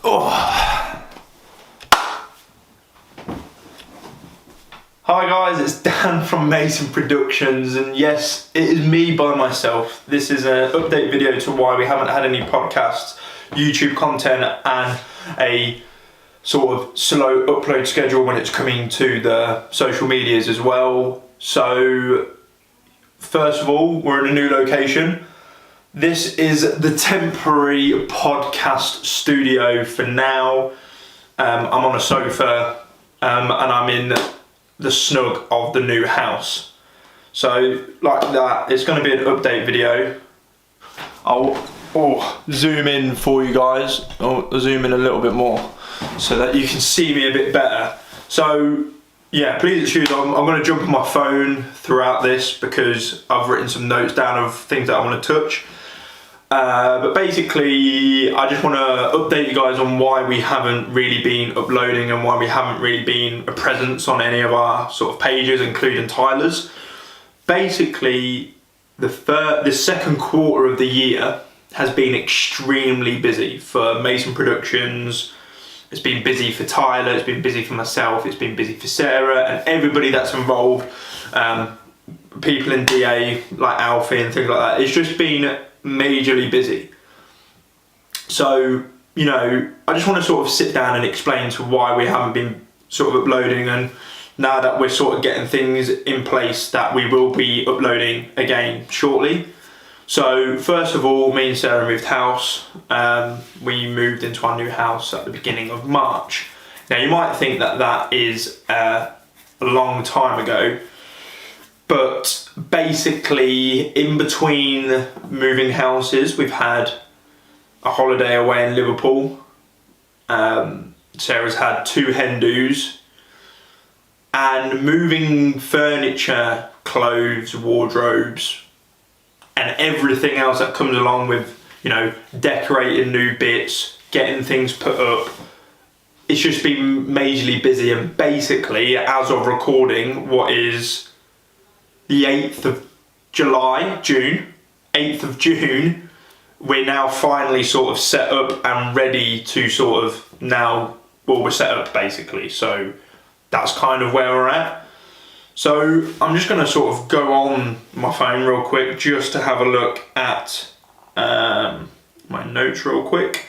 Oh. Hi guys, it's Dan from Mason Productions, and yes, it is me by myself. This is an update video to why we haven't had any podcasts, YouTube content, and a sort of slow upload schedule when it's coming to the social medias as well. So, first of all, we're in a new location. This is the temporary podcast studio for now. I'm on a sofa and I'm in the snug of the new house. So like that, it's going to be an update video. I'll zoom in for you guys. I'll zoom in a little bit more so that you can see me a bit better. So yeah, please excuse, I'm going to jump on my phone throughout this because I've written some notes down of things that I want to touch. But basically, I just want to update you guys on why we haven't really been uploading and why we haven't really been a presence on any of our sort of pages, including Tyler's. Basically, the second quarter of the year has been extremely busy for Mason Productions. It's been busy for Tyler, it's been busy for myself, it's been busy for Sarah and everybody that's involved. People in DA like Alfie and things like that. It's just been majorly busy. So, you know, I just want to sort of sit down and explain to why we haven't been sort of uploading, and now that we're sort of getting things in place that we will be uploading again shortly. So first of all, me and Sarah moved house. We moved into our new house at the beginning of March. Now you might think that that is a long time ago, but basically in between moving houses, we've had a holiday away in Liverpool. Sarah's had 2 hen do's, and moving furniture, clothes, wardrobes, and everything else that comes along with, you know, decorating new bits, getting things put up. It's just been majorly busy, and basically, as of recording, what is the 8th of June, we're now finally sort of set up and ready to sort of we're set up basically. So that's kind of where we're at. So I'm just going to sort of go on my phone real quick just to have a look at my notes real quick.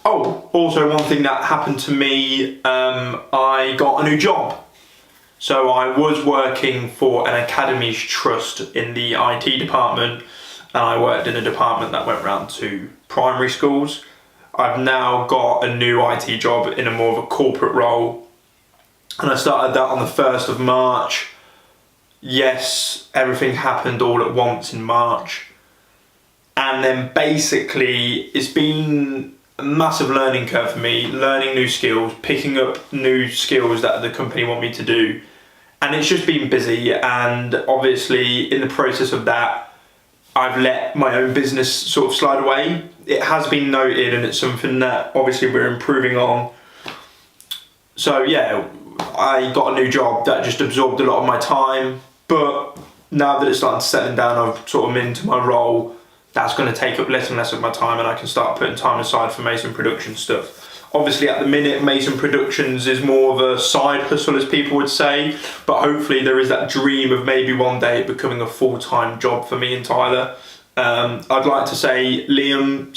Oh, also one thing that happened to me, I got a new job. So I was working for an academies trust in the IT department, and I worked in a department that went round to primary schools. I've now got a new IT job in a more of a corporate role, and I started that on the 1st of March. Yes, everything happened all at once in March. And then basically it's been a massive learning curve for me, learning new skills, picking up new skills that the company want me to do. And it's just been busy, and obviously in the process of that, I've let my own business sort of slide away. It has been noted, and it's something that obviously we're improving on. So yeah, I got a new job that just absorbed a lot of my time, but now that it's starting to settle down, I've sort of into my role, that's going to take up less and less of my time, and I can start putting time aside for Mason Productions stuff. Obviously at the minute, Mason Productions is more of a side hustle, as people would say, but hopefully there is that dream of maybe one day it becoming a full-time job for me and Tyler. I'd like to say Liam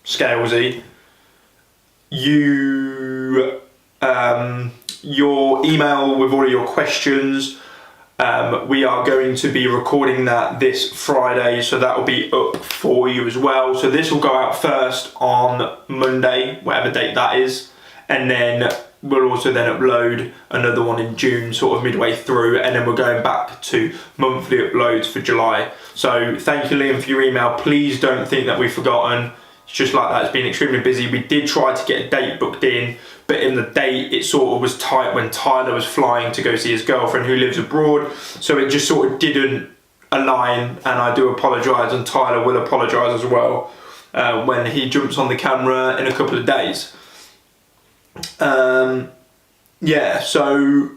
Scalesy, your email with all of your questions, we are going to be recording that this Friday, so that will be up for you as well. So this will go out first on Monday, whatever date that is, and then we'll also then upload another one in June, sort of midway through, and then we're going back to monthly uploads for July. So thank you, Liam, for your email. Please don't think that we've forgotten. It's just like that, it's been extremely busy. We did try to get a date booked in, but in the date it sort of was tight when Tyler was flying to go see his girlfriend who lives abroad, so it just sort of didn't align, and I do apologise, and Tyler will apologise as well when he jumps on the camera in a couple of days. Yeah, so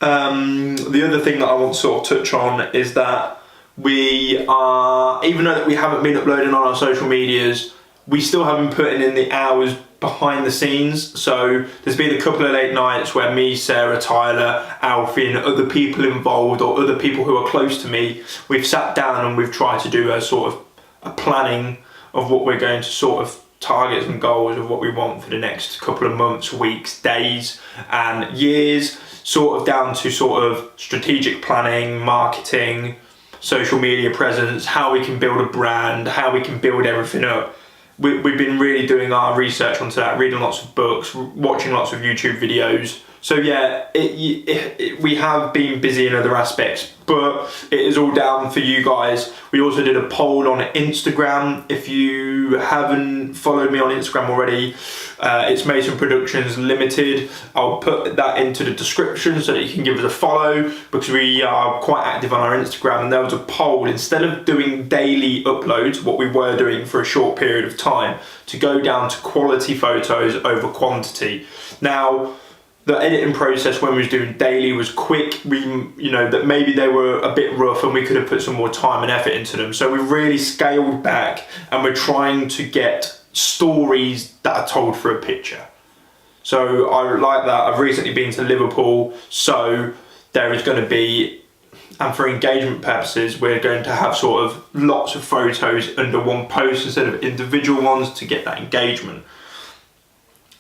the other thing that I want to sort of touch on is that we are, even though that we haven't been uploading on our social medias, we still haven't put in the hours behind the scenes. So there's been a couple of late nights where me, Sarah, Tyler, Alfie and other people involved, or other people who are close to me, we've sat down and we've tried to do a sort of a planning of what we're going to sort of targets and goals of what we want for the next couple of months, weeks, days and years, sort of down to sort of strategic planning, marketing, social media presence, how we can build a brand, how we can build everything up. We've been really doing our research onto that, reading lots of books, watching lots of YouTube videos. So yeah, we have been busy in other aspects, but it is all down for you guys. We also did a poll on Instagram. If you haven't followed me on Instagram already, it's Mason Productions Limited. I'll put that into the description so that you can give us a follow, because we are quite active on our Instagram. And there was a poll, instead of doing daily uploads, what we were doing for a short period of time, to go down to quality photos over quantity. Now, the editing process when we was doing daily was quick. That maybe they were a bit rough and we could have put some more time and effort into them. So we really scaled back and we're trying to get stories that are told through a picture. So I like that. I've recently been to Liverpool, so there is going to be, and for engagement purposes, we're going to have sort of lots of photos under one post instead of individual ones to get that engagement.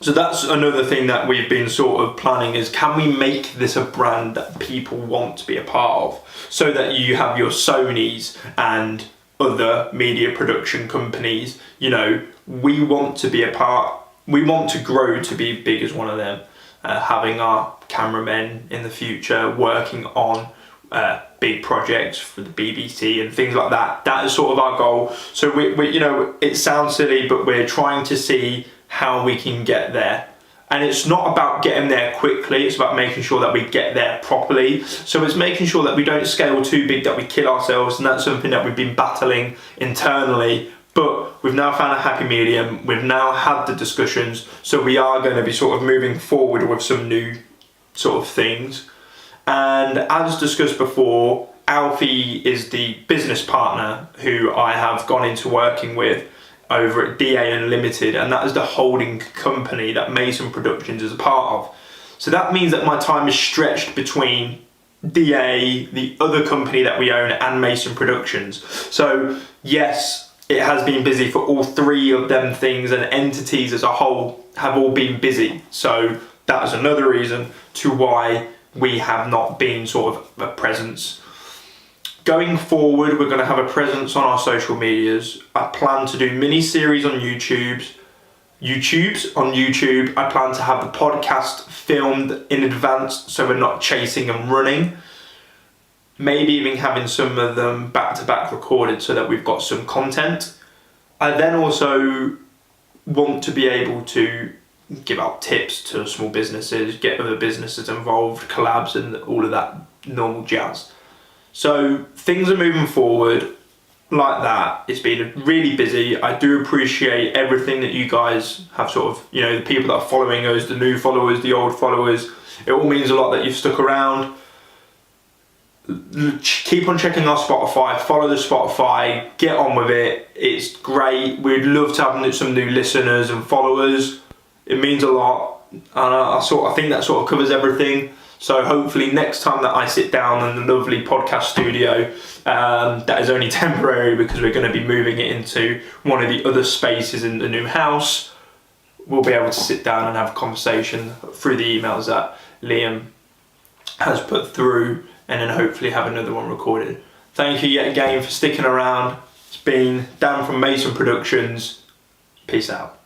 So that's another thing that we've been sort of planning, is can we make this a brand that people want to be a part of, so that you have your Sonys and other media production companies, we want to be a part, we want to grow to be big as one of them, having our cameramen in the future working on big projects for the BBC and things like that. That is sort of our goal. So we it sounds silly, but we're trying to see how we can get there. And it's not about getting there quickly, it's about making sure that we get there properly. So it's making sure that we don't scale too big that we kill ourselves, and that's something that we've been battling internally. But we've now found a happy medium, we've now had the discussions, so we are going to be sort of moving forward with some new sort of things. And as discussed before, Alfie is the business partner who I have gone into working with over at DA Unlimited, and that is the holding company that Mason Productions is a part of. So that means that my time is stretched between DA, the other company that we own, and Mason Productions. So yes, it has been busy for all three of them things, and entities as a whole have all been busy. So that is another reason to why we have not been sort of a presence. Going forward, we're going to have a presence on our social medias. I plan to do mini-series on YouTubes on YouTube. I plan to have the podcast filmed in advance, so we're not chasing and running. Maybe even having some of them back-to-back recorded so that we've got some content. I then also want to be able to give out tips to small businesses, get other businesses involved, collabs and all of that normal jazz. So things are moving forward like that. It's been really busy. I do appreciate everything that you guys have sort of, the people that are following us, the new followers, the old followers. It all means a lot that you've stuck around. Keep on checking our Spotify, follow the Spotify, get on with it. It's great. We'd love to have some new listeners and followers. It means a lot. And I think that sort of covers everything. So hopefully next time that I sit down in the lovely podcast studio, that is only temporary because we're going to be moving it into one of the other spaces in the new house, we'll be able to sit down and have a conversation through the emails that Liam has put through, and then hopefully have another one recorded. Thank you yet again for sticking around. It's been Dan from Mason Productions. Peace out.